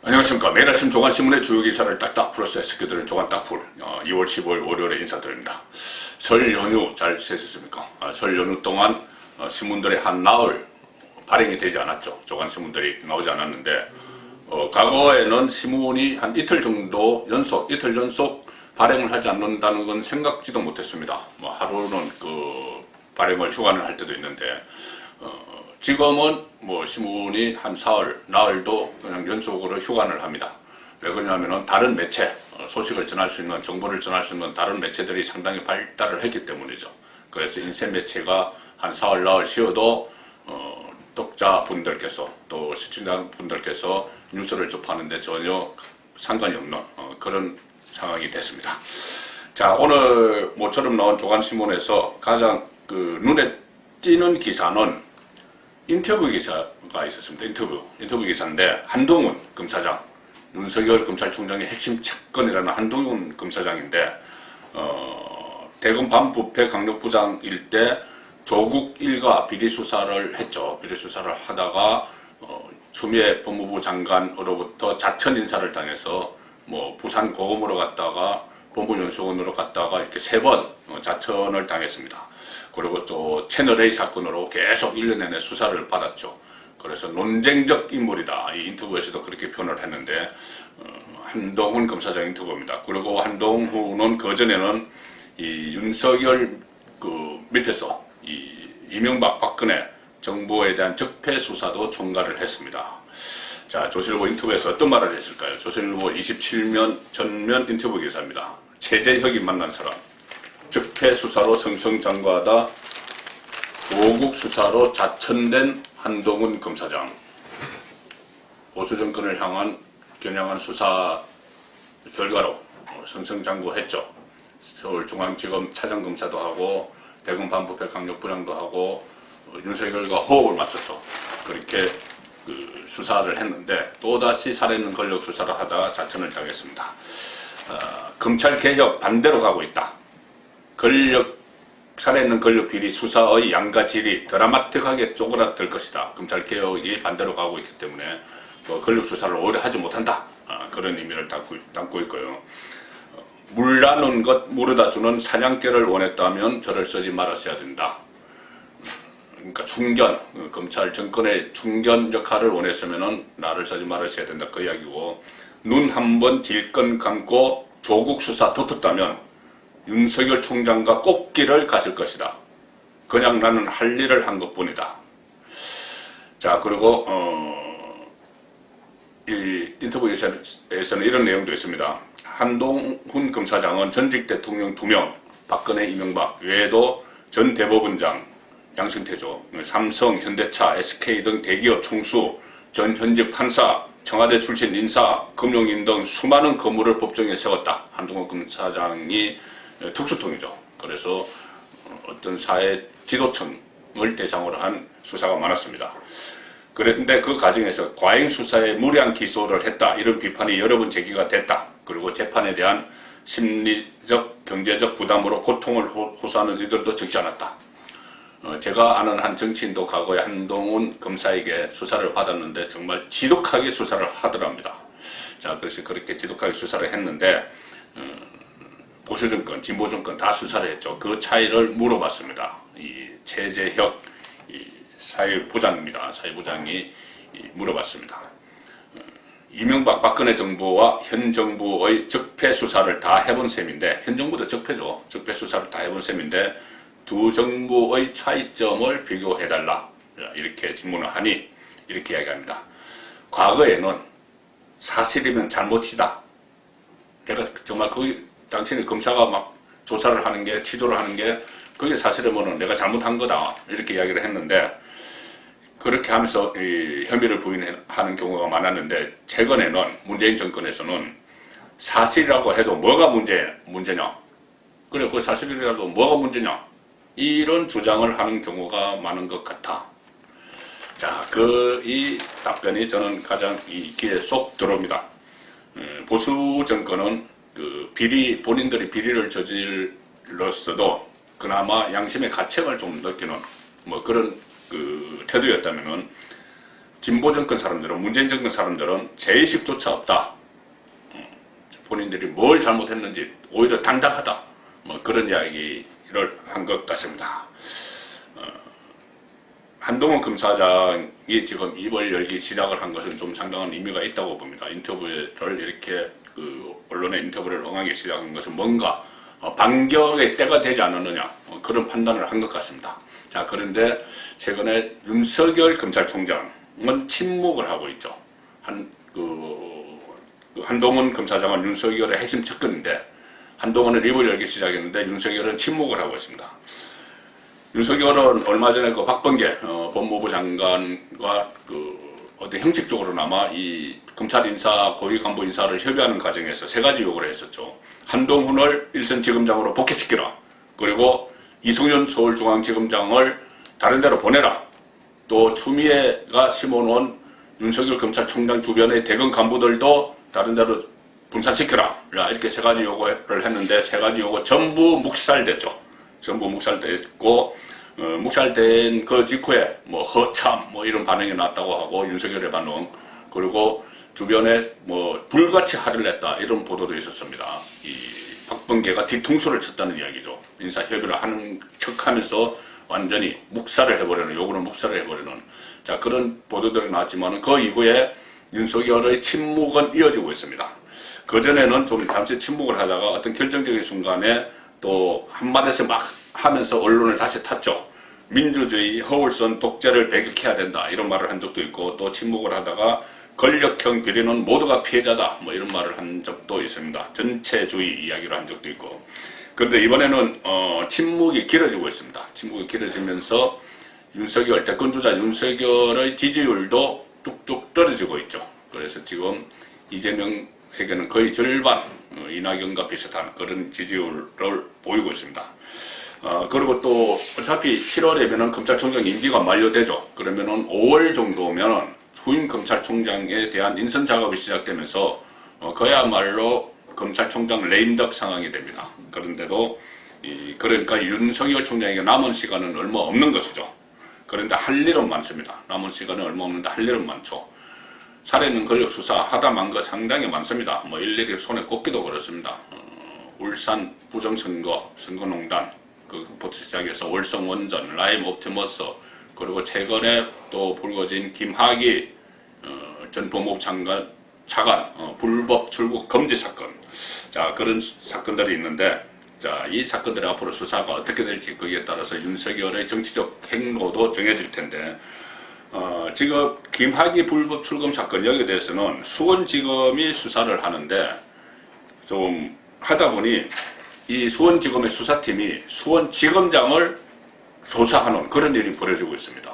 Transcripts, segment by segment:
안녕하십니까. 매일 아침 조간신문의 주요 기사를 딱딱 풀어서 해석해드리는 조간 딱풀 2월 15일 월요일에 인사드립니다. 설 연휴 잘 세셨습니까? 설 연휴 동안 신문들의 한 나흘 발행이 되지 않았죠. 조간신문들이 나오지 않았는데 과거에는 신문이 한 이틀 연속 발행을 하지 않는다는 건 생각지도 못했습니다. 하루는 발행을 휴관을 할 때도 있는데 지금은 신문이 한 나흘도 그냥 연속으로 휴관을 합니다. 왜 그러냐면은 다른 매체, 소식을 전할 수 있는, 정보를 전할 수 있는 다른 매체들이 상당히 발달을 했기 때문이죠. 그래서 인쇄 매체가 한 나흘 쉬어도 독자분들께서 또 시청자분들께서 뉴스를 접하는데 전혀 상관이 없는 그런 상황이 됐습니다. 자, 오늘 모처럼 나온 조간신문에서 가장 눈에 띄는 기사는 인터뷰 기사가 있었습니다. 인터뷰 기사인데 한동훈 검사장, 윤석열 검찰총장의 핵심 채권이라는 한동훈 검사장인데 대검 반부패 강력부장일 때 조국 일가 비리 수사를 했죠. 비리 수사를 하다가 추미애 법무부 장관으로부터 자천 인사를 당해서 부산 고검으로 갔다가 법무연수원으로 갔다가 이렇게 3번 자천을 당했습니다. 그리고 또 채널A 사건으로 계속 1년 내내 수사를 받았죠. 그래서 논쟁적 인물이다. 이 인터뷰에서도 그렇게 표현을 했는데 한동훈 검사장 인터뷰입니다. 그리고 한동훈은 그전에는 이 윤석열 밑에서 이 이명박 박근혜 정부에 대한 적폐 수사도 총괄을 했습니다. 자, 조선일보 인터뷰에서 어떤 말을 했을까요? 조선일보 27면 전면 인터뷰 기사입니다. 최재혁이 만난 사람. 적폐 수사로 승승장구하다 조국 수사로 자천된 한동훈 검사장. 보수 정권을 향한 겨냥한 수사 결과로 승승장구했죠. 서울중앙지검 차장검사도 하고 대검 반부패 강력부장도 하고 윤석열과 호흡을 맞춰서 그렇게 수사를 했는데 또다시 살해는 권력 수사를 하다가 자천을 당했습니다. 검찰 개혁 반대로 가고 있다. 살해는 권력 비리 수사의 양과 질이 드라마틱하게 쪼그라들 것이다. 검찰 개혁이 반대로 가고 있기 때문에 권력 수사를 오래 하지 못한다. 그런 의미를 담고 있고요. 물나는 것 물어다 주는 사냥개를 원했다면 저를 쓰지 말았어야 된다. 그러니까 충견, 검찰 정권의 충견 역할을 원했으면 나를 쓰지 말았어야 된다. 그 이야기고, 눈 한번 질끈 감고 조국 수사 덮었다면 윤석열 총장과 꽃길을 갔을 것이다. 그냥 나는 할 일을 한 것뿐이다. 자, 그리고 이 인터뷰에서는 이런 내용도 있습니다. 한동훈 검사장은 전직 대통령 2명, 박근혜, 이명박 외에도 전 대법원장, 양승태죠. 삼성, 현대차, SK 등 대기업 총수, 전 현직 판사, 청와대 출신 인사, 금융인 등 수많은 거물을 법정에 세웠다. 한동훈 검사장이 특수통이죠. 그래서 어떤 사회 지도층을 대상으로 한 수사가 많았습니다. 그런데 그 과정에서 과잉 수사에 무리한 기소를 했다. 이런 비판이 여러 번 제기가 됐다. 그리고 재판에 대한 심리적, 경제적 부담으로 고통을 호소하는 이들도 적지 않았다. 제가 아는 한 정치인도 과거에 한동훈 검사에게 수사를 받았는데 정말 지독하게 수사를 하더랍니다. 자, 그래서 그렇게 지독하게 수사를 했는데 보수정권, 진보정권 다 수사를 했죠. 그 차이를 물어봤습니다. 이 최재혁 사회부장입니다. 사회부장이 물어봤습니다. 이명박 박근혜 정부와 현 정부의 적폐 수사를 다 해본 셈인데, 현 정부도 적폐죠. 적폐 수사를 다 해본 셈인데 두 정부의 차이점을 비교해달라. 이렇게 질문을 하니 이렇게 이야기합니다. 과거에는 사실이면 잘못이다. 내가 정말 당신이 검사가 막 조사를 하는 게, 취조를 하는 게 그게 사실이면 내가 잘못한 거다. 이렇게 이야기를 했는데 그렇게 하면서 혐의를 부인하는 경우가 많았는데 최근에는 문재인 정권에서는 사실이라고 해도 뭐가 문제냐. 그래, 그 사실이라도 뭐가 문제냐. 이런 주장을 하는 경우가 많은 것 같아. 자, 이 답변이 저는 가장 귀에 쏙 들어옵니다. 보수 정권은 본인들이 비리를 저질렀어도 그나마 양심의 가책을 좀 느끼는 그런 태도였다면은 진보 정권 사람들은, 문재인 정권 사람들은 죄의식조차 없다. 본인들이 뭘 잘못했는지 오히려 당당하다. 뭐 그런 이야기를 한 것 같습니다. 한동훈 검사장이 지금 입을 열기 시작을 한 것은 좀 상당한 의미가 있다고 봅니다. 인터뷰를 이렇게 언론의 인터뷰를 응하기 시작한 것은 뭔가 반격의 때가 되지 않았느냐 그런 판단을 한 것 같습니다. 자, 그런데 최근에 윤석열 검찰총장은 침묵을 하고 있죠. 한동훈 검사장은 윤석열의 핵심 측근인데 한동훈은 입을 열기 시작했는데 윤석열은 침묵을 하고 있습니다. 윤석열은 얼마 전에 박범계 법무부 장관과 어떤 형식적으로나마 이 검찰 인사, 고위 간부 인사를 협의하는 과정에서 세 가지 요구를 했었죠. 한동훈을 일선지검장으로 복귀시키라. 그리고 이성윤 서울중앙지검장을 다른 데로 보내라. 또 추미애가 심어놓은 윤석열 검찰총장 주변의 대검 간부들도 다른 데로 분산시켜라. 이렇게 세 가지 요구를 했는데 세 가지 요구 전부 묵살됐죠. 전부 묵살됐고 묵살된 그 직후에 뭐 허참 뭐 이런 반응이 났다고 하고 윤석열의 반응 그리고 주변에 뭐 불같이 화를 냈다 이런 보도도 있었습니다. 이 박범계가 뒤통수를 쳤다는 이야기죠. 인사 협의를 하는 척하면서 완전히 묵살을 해버리는 요구는 묵살을 해버리는 자 그런 보도들이 나왔지만 그 이후에 윤석열의 침묵은 이어지고 있습니다. 그 전에는 좀 잠시 침묵을 하다가 어떤 결정적인 순간에 또 한마디씩 막 하면서 언론을 다시 탔죠. 민주주의, 허울선, 독재를 배격해야 된다 이런 말을 한 적도 있고 또 침묵을 하다가 권력형 비리는 모두가 피해자다 뭐 이런 말을 한 적도 있습니다. 전체주의 이야기를 한 적도 있고 그런데 이번에는 침묵이 길어지고 있습니다. 침묵이 길어지면서 윤석열, 대권주자 윤석열의 지지율도 뚝뚝 떨어지고 있죠. 그래서 지금 이재명에게는 거의 절반 이낙연과 비슷한 그런 지지율을 보이고 있습니다. 그리고 또 어차피 7월이면은 검찰총장 임기가 만료되죠. 그러면은 5월 정도면은 후임 검찰총장에 대한 인선 작업이 시작되면서 그야말로 검찰총장 레임덕 상황이 됩니다. 그런데도 그러니까 윤석열 총장에게 남은 시간은 얼마 없는 것이죠. 그런데 할 일은 많습니다. 남은 시간은 얼마 없는데 할 일은 많죠. 살해는 권력 수사 하다 만 거 상당히 많습니다. 뭐 일일이 손에 꼽기도 그렇습니다. 울산 부정선거, 선거농단, 그부터 시작해서 월성원전, 라임 옵티머스, 그리고 최근에 또 불거진 김학의 전 법무부 차관 불법 출국 금지 사건. 자, 그런 사건들이 있는데, 자, 이 사건들의 앞으로 수사가 어떻게 될지 거기에 따라서 윤석열의 정치적 행로도 정해질 텐데, 지금 김학의 불법 출금 사건 여기에 대해서는 수원지검이 수사를 하는데 좀 하다 보니 이 수원지검의 수사팀이 수원지검장을 조사하는 그런 일이 벌어지고 있습니다.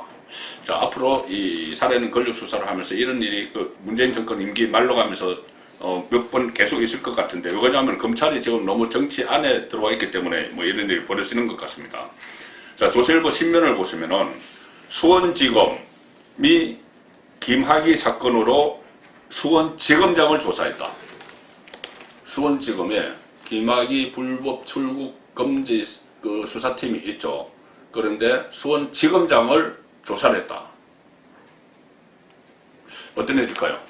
자, 앞으로 이 살해는 권력 수사를 하면서 이런 일이 문재인 정권 임기 말로 가면서 몇 번 계속 있을 것 같은데 왜냐하면 검찰이 지금 너무 정치 안에 들어와 있기 때문에 뭐 이런 일이 벌어지는 것 같습니다. 자, 조선일보 신문을 보시면은 수원지검이 김학의 사건으로 수원지검장을 조사했다. 수원지검에 김학의 불법 출국 금지 수사팀이 있죠. 그런데 수원지검장을 조사를 했다. 어떤 일일까요?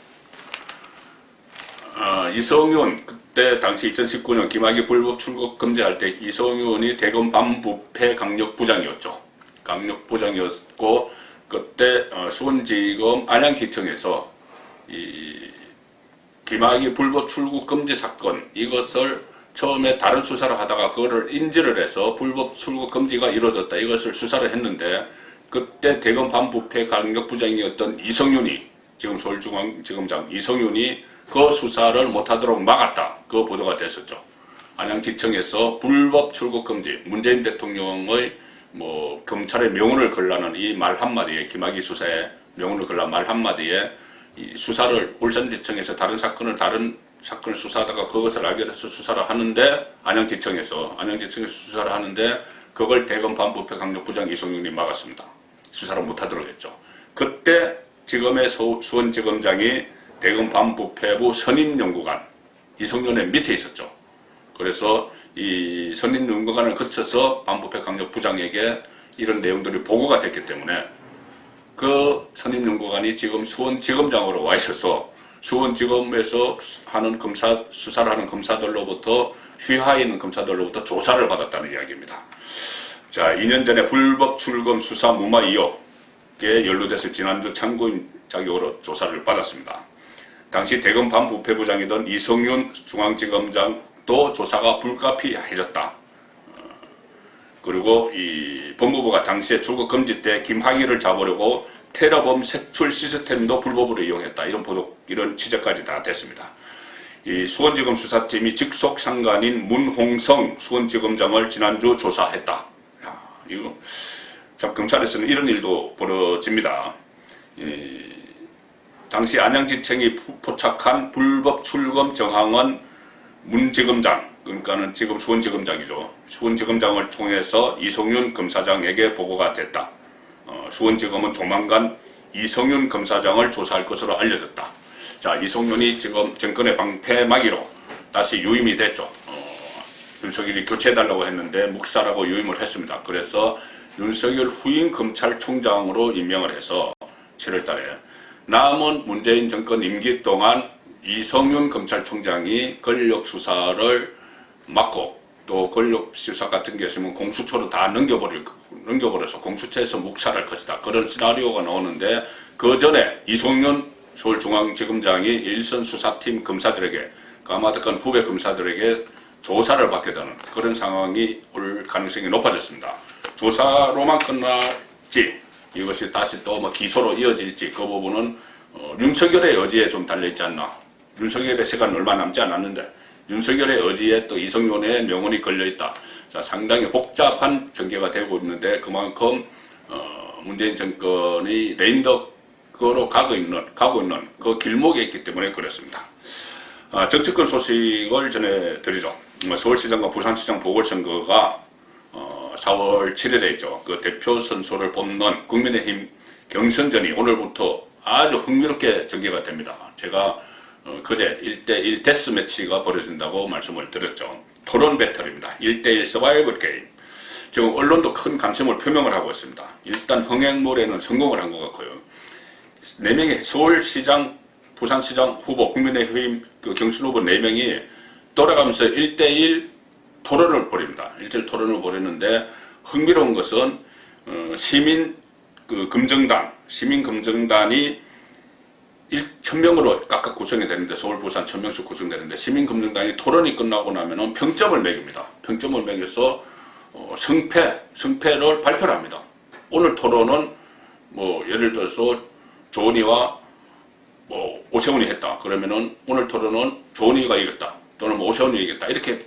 이성윤 그때 당시 2019년 김학의 불법 출국 금지할 때 이성윤이 대검 반부패 강력부장이었죠. 강력부장이었고 그때 수원지검 안양지청에서 이 김학의 불법 출국 금지 사건 이것을 처음에 다른 수사를 하다가 그거를 인지를 해서 불법 출국 금지가 이루어졌다 이것을 수사를 했는데 그때 대검 반부패 강력부장이었던 이성윤이 지금 서울중앙지검장 이성윤이 그 수사를 못하도록 막았다. 그 보도가 됐었죠. 안양지청에서 불법 출국 금지 문재인 대통령의 뭐 검찰의 명운을 걸라는 이 말 한마디에 김학의 수사에 명운을 걸라는 말 한마디에 이 수사를 울산지청에서 다른 사건을 수사하다가 그것을 알게 돼서 수사를 하는데 안양지청에서 수사를 하는데 그걸 대검 반부패 강력부장 이성윤이 막았습니다. 수사를 못하도록 했죠. 그때 지검의 수원지검장이 대검 반부패부 선임연구관 이성윤의 밑에 있었죠. 그래서 이 선임연구관을 거쳐서 반부패 강력부장에게 이런 내용들이 보고가 됐기 때문에 그 선임연구관이 지금 수원지검장으로 와 있어서 수원지검에서 하는 수사를 하는 검사들로부터 휘하에 있는 검사들로부터 조사를 받았다는 이야기입니다. 자, 2년 전에 불법 출금 수사 무마 의혹에 연루돼서 지난주 참고인 자격으로 조사를 받았습니다. 당시 대검 반부패부장이던 이성윤 중앙지검장도 조사가 불가피해졌다. 그리고 이 법무부가 당시에 출국 금지 때 김학의를 잡으려고 테러범 색출 시스템도 불법으로 이용했다. 이런 취재까지 다 됐습니다. 이 수원지검 수사팀이 직속 상관인 문홍성 수원지검장을 지난주 조사했다. 야, 이거 참 검찰에서는 이런 일도 벌어집니다. 당시 안양지청이 포착한 불법 출금 정황은 문지검장, 그러니까는 지금 수원지검장이죠. 수원지검장을 통해서 이성윤 검사장에게 보고가 됐다. 수원지검은 조만간 이성윤 검사장을 조사할 것으로 알려졌다. 자, 이성윤이 지금 정권의 방패막이로 다시 유임이 됐죠. 윤석열이 교체해달라고 했는데 묵살하고 유임을 했습니다. 그래서 윤석열 후임 검찰총장으로 임명을 해서 7월 달에 남은 문재인 정권 임기 동안 이성윤 검찰총장이 권력 수사를 맡고 또 권력 수사 같은 게 있으면 공수처로 다 넘겨버려서 공수처에서 묵살할 것이다. 그런 시나리오가 나오는데 그 전에 이성윤 서울중앙지검장이 일선 수사팀 검사들에게 까마득한 후배 검사들에게 조사를 받게 되는 그런 상황이 올 가능성이 높아졌습니다. 조사로만 끝날지 이것이 다시 또 뭐 기소로 이어질지 그 부분은 윤석열의 의지에 좀 달려있지 않나. 윤석열의 시간 얼마 남지 않았는데 윤석열의 의지에 또 이성윤의 명언이 걸려있다. 자, 상당히 복잡한 전개가 되고 있는데 그만큼 문재인 정권이 레임덕으로 가고 있는 그 길목에 있기 때문에 그렇습니다. 정치권 소식을 전해드리죠. 서울시장과 부산시장 보궐선거가 4월 7일에 있죠. 그 대표 선수를 뽑는 국민의힘 경선전이 오늘부터 아주 흥미롭게 전개가 됩니다. 제가 그제 1대1 데스매치가 벌어진다고 말씀을 드렸죠. 토론 배틀입니다. 1대1 서바이벌 게임. 지금 언론도 큰 관심을 표명을 하고 있습니다. 일단 흥행물에는 성공을 한 것 같고요. 4명의 서울시장, 부산시장 후보, 국민의힘 그 경선 후보 4명이 돌아가면서 1대1 토론을 벌입니다. 1대1 토론을 벌이는데 흥미로운 것은 시민 금정단이 1,000명으로 각각 구성이 되는데 서울, 부산 1,000명씩 구성되는데 시민금정단이 토론이 끝나고 나면은 평점을 매깁니다. 평점을 매겨서 승패를 발표를 합니다. 오늘 토론은 뭐 예를 들어서 조은희와 뭐 오세훈이 했다. 그러면은 오늘 토론은 조은희가 이겼다. 또는 뭐 오세훈이 이겼다. 이렇게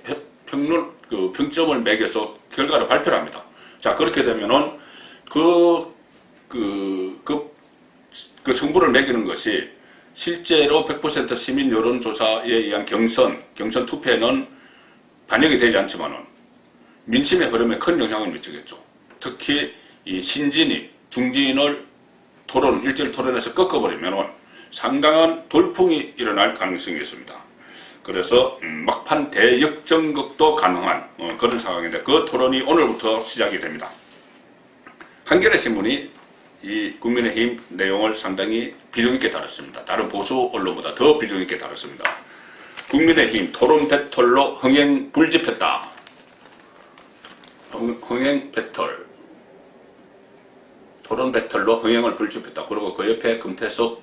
평점을 매겨서 결과를 발표를 합니다. 자, 그렇게 되면은 그 승부를 매기는 것이 실제로 100% 시민 여론조사에 의한 경선 투표에는 반영이 되지 않지만은 민심의 흐름에 큰 영향을 미치겠죠. 특히 이 신진이 중진을 일제일 토론에서 꺾어버리면은 상당한 돌풍이 일어날 가능성이 있습니다. 그래서 막판 대역전극도 가능한 그런 상황인데 그 토론이 오늘부터 시작이 됩니다. 한겨레 신문이 이 국민의힘 내용을 상당히 비중 있게 다뤘습니다. 다른 보수 언론보다 더 비중 있게 다뤘습니다. 국민의힘 토론 배틀로 흥행 불집혔다. 흥행 배틀. 토론 배틀로 흥행을 불집혔다. 그리고 그 옆에 금태섭,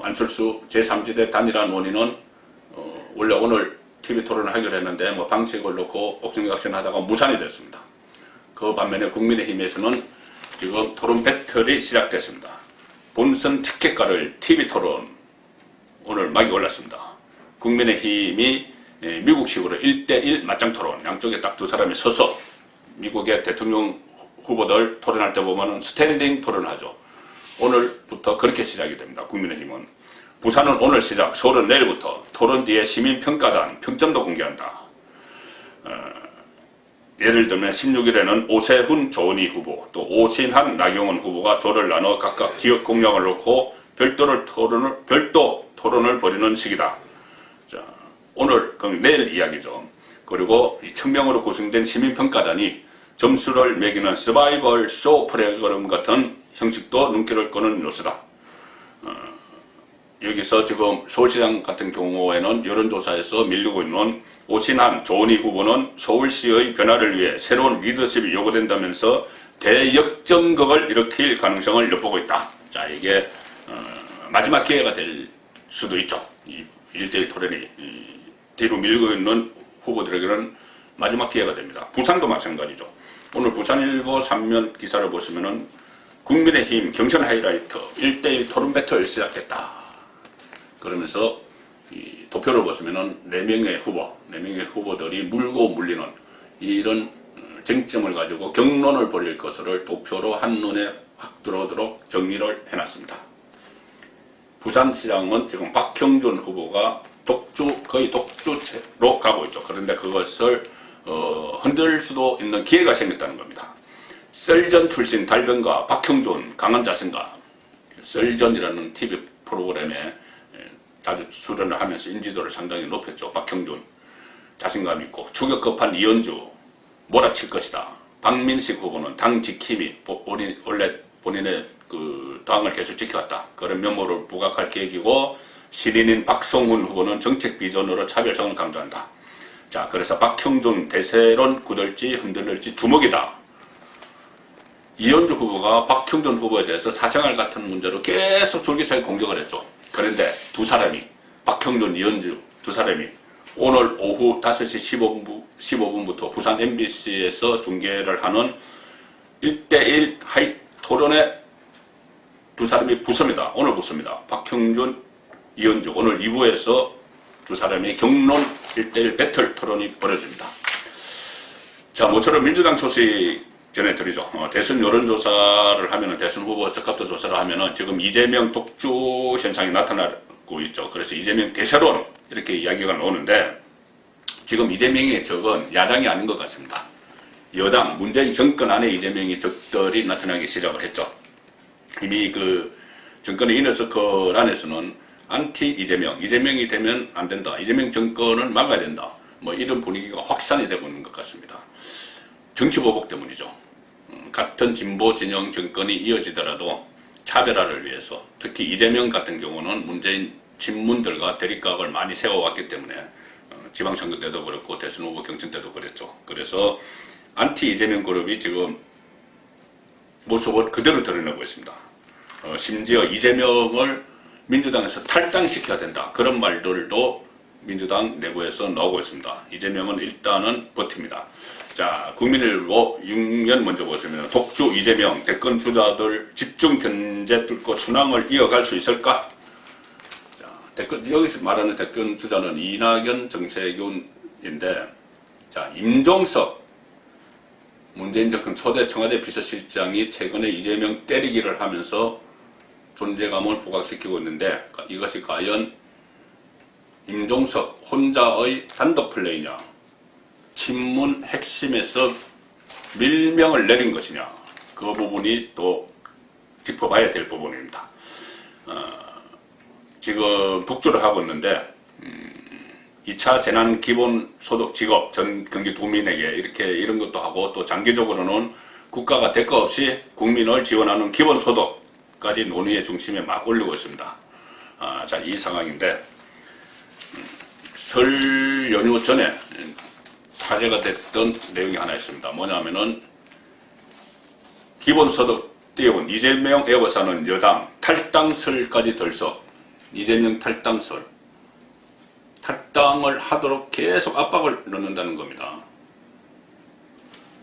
안철수 제3지대 단일화 논의는 원래 오늘 TV 토론을 하기로 했는데 뭐 방식을 놓고 옥신각신하다가 무산이 됐습니다. 그 반면에 국민의힘에서는 지금 토론 배틀이 시작됐습니다. 본선 티켓가를 TV 토론 오늘 막이 올랐습니다. 국민의힘이 미국식으로 1대1 맞짱 토론, 양쪽에 딱 두 사람이 서서 미국의 대통령 후보들 토론할 때 보면은 스탠딩 토론을 하죠. 오늘부터 그렇게 시작이 됩니다. 국민의힘은. 부산은 오늘 시작, 서울은 내일부터 토론 뒤에 시민평가단 평점도 공개한다. 예를 들면 16일에는 오세훈 조은희 후보, 또 오신한 나경원 후보가 조를 나눠 각각 지역 공약을 놓고 별도 토론을 벌이는 시기다. 자, 오늘 그럼 내일 이야기죠. 그리고 1,000명으로 구성된 시민평가단이 점수를 매기는 서바이벌 쇼 프로그램 같은 형식도 눈길을 끄는 요소다. 여기서 지금 서울시장 같은 경우에는 여론조사에서 밀리고 있는 오신환, 조은희 후보는 서울시의 변화를 위해 새로운 리더십이 요구된다면서 대역전극을 일으킬 가능성을 엿보고 있다. 자, 이게 마지막 기회가 될 수도 있죠. 이 1대1 토론이 뒤로 밀고 있는 후보들에게는 마지막 기회가 됩니다. 부산도 마찬가지죠. 오늘 부산일보 3면 기사를 보시면은 국민의힘 경선 하이라이트 1대1 토론 배틀 시작했다. 그러면서 이 도표를 보시면은 4명의 후보들이 물고 물리는 이런 쟁점을 가지고 경론을 벌일 것을 도표로 한눈에 확 들어오도록 정리를 해놨습니다. 부산시장은 지금 박형준 후보가 거의 독주로 가고 있죠. 그런데 그것을 흔들 수도 있는 기회가 생겼다는 겁니다. 썰전 출신 달변가 박형준 강한 자신감, 썰전이라는 TV 프로그램에 자주 출연을 하면서 인지도를 상당히 높였죠. 박형준 자신감 있고 추격급한 이현주 몰아칠 것이다. 박민식 후보는 당 지킴이 원래 본인의 그 당을 계속 지켜왔다. 그런 면모를 부각할 계획이고 신인인 박성훈 후보는 정책 비전으로 차별성을 강조한다. 자, 그래서 박형준 대세론 굳을지 흔들릴지 주목이다. 이현주 후보가 박형준 후보에 대해서 사생활 같은 문제로 계속 줄기차게 공격을 했죠. 그런데 두 사람이 박형준, 이현주 두 사람이 오늘 오후 5시 15분부터 부산 MBC에서 중계를 하는 1대1 토론에 두 사람이 붙습니다. 오늘 붙습니다. 박형준, 이현주 오늘 2부에서 두 사람이 경론 1대1 배틀 토론이 벌어집니다. 자, 모처럼 민주당 소식 전해드리죠. 대선 여론조사를 하면은 대선 후보 적합도 조사를 하면은 지금 이재명 독주 현상이 나타나고 있죠. 그래서 이재명 대세론 이렇게 이야기가 나오는데 지금 이재명의 적은 야당이 아닌 것 같습니다. 여당 문재인 정권 안에 이재명의 적들이 나타나기 시작을 했죠. 이미 그 정권의 이너서클 안에서는 안티 이재명이 되면 안 된다. 이재명 정권을 막아야 된다. 뭐 이런 분위기가 확산이 되고 있는 것 같습니다. 정치 보복 때문이죠. 같은 진보 진영 정권이 이어지더라도 차별화를 위해서 특히 이재명 같은 경우는 문재인 친문들과 대립각을 많이 세워왔기 때문에 지방선거 때도 그렇고 대선 후보 경선 때도 그랬죠. 그래서 안티 이재명 그룹이 지금 모습을 그대로 드러내고 있습니다. 심지어 이재명을 민주당에서 탈당시켜야 된다. 그런 말들도 민주당 내부에서 나오고 있습니다. 이재명은 일단은 버팁니다. 자, 국민일보 6면 먼저 보시면 독주 이재명 대권 주자들 집중 견제 뚫고 순항을 이어갈 수 있을까? 자, 여기서 말하는 대권 주자는 이낙연, 정세균인데, 자, 임종석 문재인 정권 초대 청와대 비서실장이 최근에 이재명 때리기를 하면서 존재감을 부각시키고 있는데 이것이 과연 임종석 혼자의 단독 플레이냐, 친문 핵심에서 밀명을 내린 것이냐, 그 부분이 또 짚어봐야 될 부분입니다. 지금 독주를 하고 있는데 2차 재난 기본소득 지급 전 경기도민에게 이런 것도 하고 또 장기적으로는 국가가 대가 없이 국민을 지원하는 기본소득까지 논의의 중심에 막 올리고 있습니다. 자, 이 상황인데 설 연휴 전에 화제가 됐던 내용이 하나 있습니다. 뭐냐면은 기본소득 띄운 이재명 애워사는 여당 탈당설까지 들썩. 이재명 탈당을 하도록 계속 압박을 넣는다는 겁니다.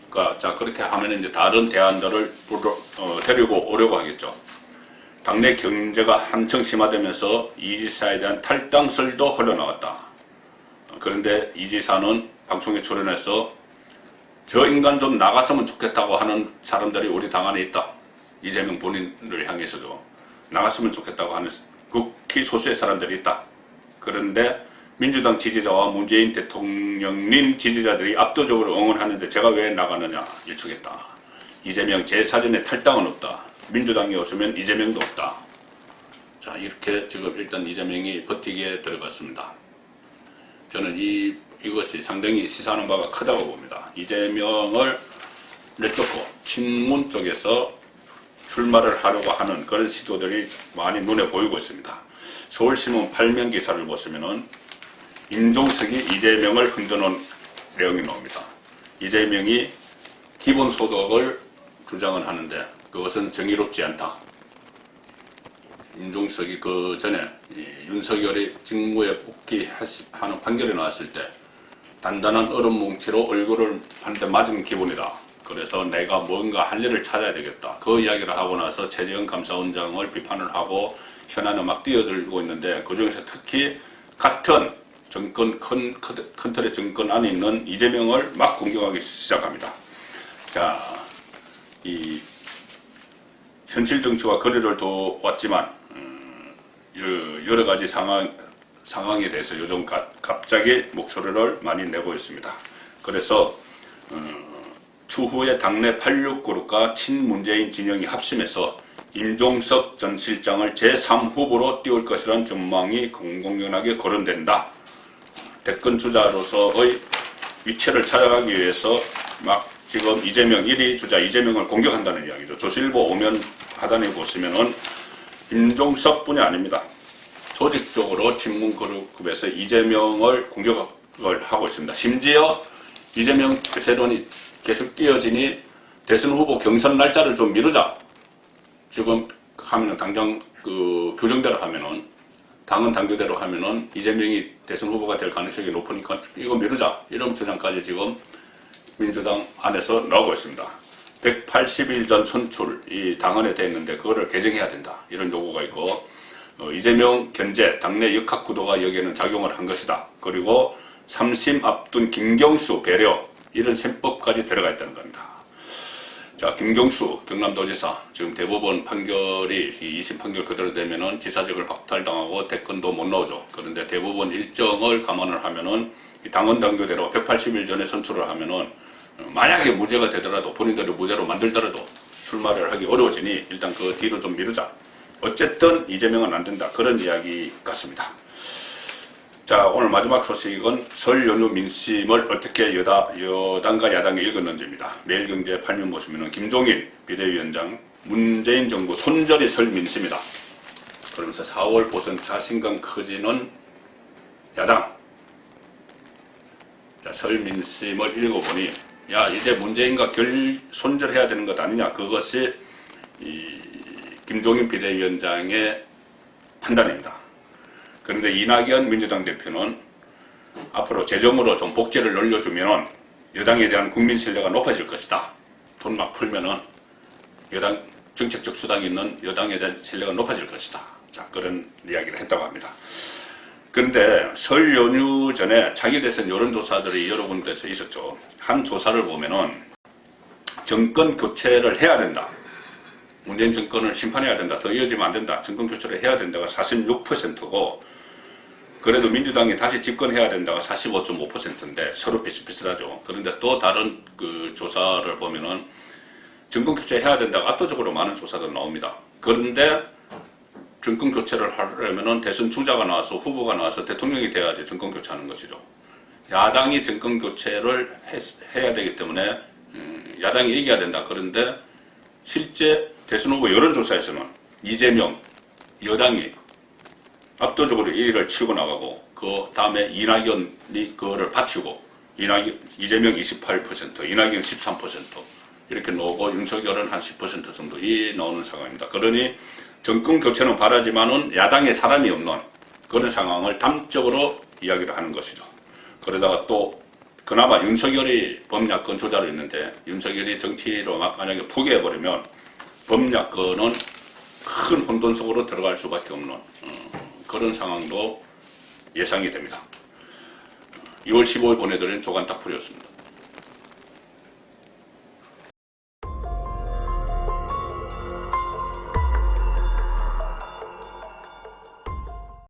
그러니까 자, 그렇게 하면 이제 다른 대안들을 데리고 오려고 하겠죠. 당내 경제가 한층 심화되면서 이 지사에 대한 탈당설도 흘러나왔다. 그런데 이 지사는 방송에 출연해서 저 인간 좀 나갔으면 좋겠다고 하는 사람들이 우리 당 안에 있다. 이재명 본인을 향해서도 나갔으면 좋겠다고 하는 극히 소수의 사람들이 있다. 그런데 민주당 지지자와 문재인 대통령님 지지자들이 압도적으로 응원하는데 제가 왜 나가느냐 일축했다. 이재명 제 사전에 탈당은 없다. 민주당이 없으면 이재명도 없다. 자, 이렇게 지금 일단 이재명이 버티기에 들어갔습니다. 저는 이것이 상당히 시사하는 바가 크다고 봅니다. 이재명을 내쫓고 친문 쪽에서 출마를 하려고 하는 그런 시도들이 많이 눈에 보이고 있습니다. 서울신문 8면 기사를 보시면은 임종석이 이재명을 흔드는 내용이 나옵니다. 이재명이 기본소득을 주장을 하는데 그것은 정의롭지 않다. 임종석이 그 전에 윤석열이 직무에 복귀하는 판결이 나왔을 때 단단한 얼음 뭉치로 얼굴을 한 대 맞은 기분이다. 그래서 내가 뭔가 할 일을 찾아야 되겠다. 그 이야기를 하고 나서 최재형 감사원장을 비판을 하고 현안에 막 뛰어들고 있는데 그중에서 특히 같은 정권 큰 틀의 정권 안에 있는 이재명을 막 공격하기 시작합니다. 자, 이 현실 정치와 거리를 둬왔지만 여러 가지 상황에 대해서 요즘 갑자기 목소리를 많이 내고 있습니다. 그래서 추후에 당내 86그룹과 친문재인 진영이 합심해서 임종석 전 실장을 제3후보로 띄울 것이라는 전망이 공공연하게 거론된다. 대권 주자로서의 위치를 찾아가기 위해서 막 지금 이재명 1위 주자 이재명을 공격한다는 이야기죠. 조실보 오면 하단에 보시면은 임종석뿐이 아닙니다. 조직적으로 친문그룹에서 이재명을 공격을 하고 있습니다. 심지어 이재명 세론이 계속 끼어지니 대선 후보 경선 날짜를 좀 미루자. 지금 하면은 당장 규정대로 하면은 당은 당규대로 하면은 이재명이 대선 후보가 될 가능성이 높으니까 이거 미루자. 이런 주장까지 지금 민주당 안에서 나오고 있습니다. 180일 전 선출 이 당헌에 돼 있는데 그거를 개정해야 된다. 이런 요구가 있고 이재명 견제 당내 역학구도가 여기에는 작용을 한 것이다. 그리고 3심 앞둔 김경수 배려 이런 셈법까지 들어가 있다는 겁니다. 자, 김경수 경남도지사 지금 대법원 판결이 2심 판결 그대로 되면은 지사직을 박탈당하고 대권도 못 나오죠. 그런데 대법원 일정을 감안을 하면은 당헌 당규대로 180일 전에 선출을 하면은 만약에 무죄가 되더라도 본인들이 무죄로 만들더라도 출마를 하기 어려워지니 일단 그 뒤로 좀 미루자. 어쨌든 이재명은 안 된다. 그런 이야기 같습니다. 자, 오늘 마지막 소식은 설 연휴 민심을 어떻게 여당과 야당이 읽었는지입니다. 매일경제 8면 보시면 김종인 비대위원장 문재인 정부 손절이 설 민심이다. 그러면서 4월 보선 자신감 커지는 야당. 자, 설 민심을 읽어보니 야 이제 문재인과 손절해야 되는 것 아니냐. 그것이 김종인 비대위원장의 판단입니다. 그런데 이낙연 민주당 대표는 앞으로 재정으로 좀 복지를 늘려주면 여당에 대한 국민 신뢰가 높아질 것이다. 돈 막 풀면은 여당 정책적 수당이 있는 여당에 대한 신뢰가 높아질 것이다. 자, 그런 이야기를 했다고 합니다. 그런데 설 연휴 전에 차기 대선 여론조사들이 여러 군데서 있었죠. 한 조사를 보면은 정권 교체를 해야 된다. 문재인 정권을 심판해야 된다. 더 이어지면 안 된다. 정권 교체를 해야 된다가 46%고 그래도 민주당이 다시 집권해야 된다가 45.5%인데 서로 비슷비슷하죠. 그런데 또 다른 그 조사를 보면은 정권 교체해야 된다가 압도적으로 많은 조사들 나옵니다. 그런데 정권 교체를 하려면은 대선 주자가 나와서 후보가 나와서 대통령이 돼야지 정권 교체하는 것이죠. 야당이 정권 교체를 해야 되기 때문에 야당이 이겨야 된다. 그런데 실제 대선 후보 여론조사에서는 이재명 여당이 압도적으로 1위를 치고 나가고 그 다음에 이낙연이 그거를 받치고 이재명 28%, 이낙연 13% 이렇게 나오고 윤석열은 한 10% 정도 이 나오는 상황입니다. 그러니 정권 교체는 바라지만은 야당에 사람이 없는 그런 상황을 담적으로 이야기를 하는 것이죠. 그러다가 또 그나마 윤석열이 범야권 주자로 있는데 윤석열이 정치로 만약에 포기해버리면 범야권은 큰 혼돈 속으로 들어갈 수밖에 없는 그런 상황도 예상이 됩니다. 2월 15일 보내드린 조간탁풀이었습니다.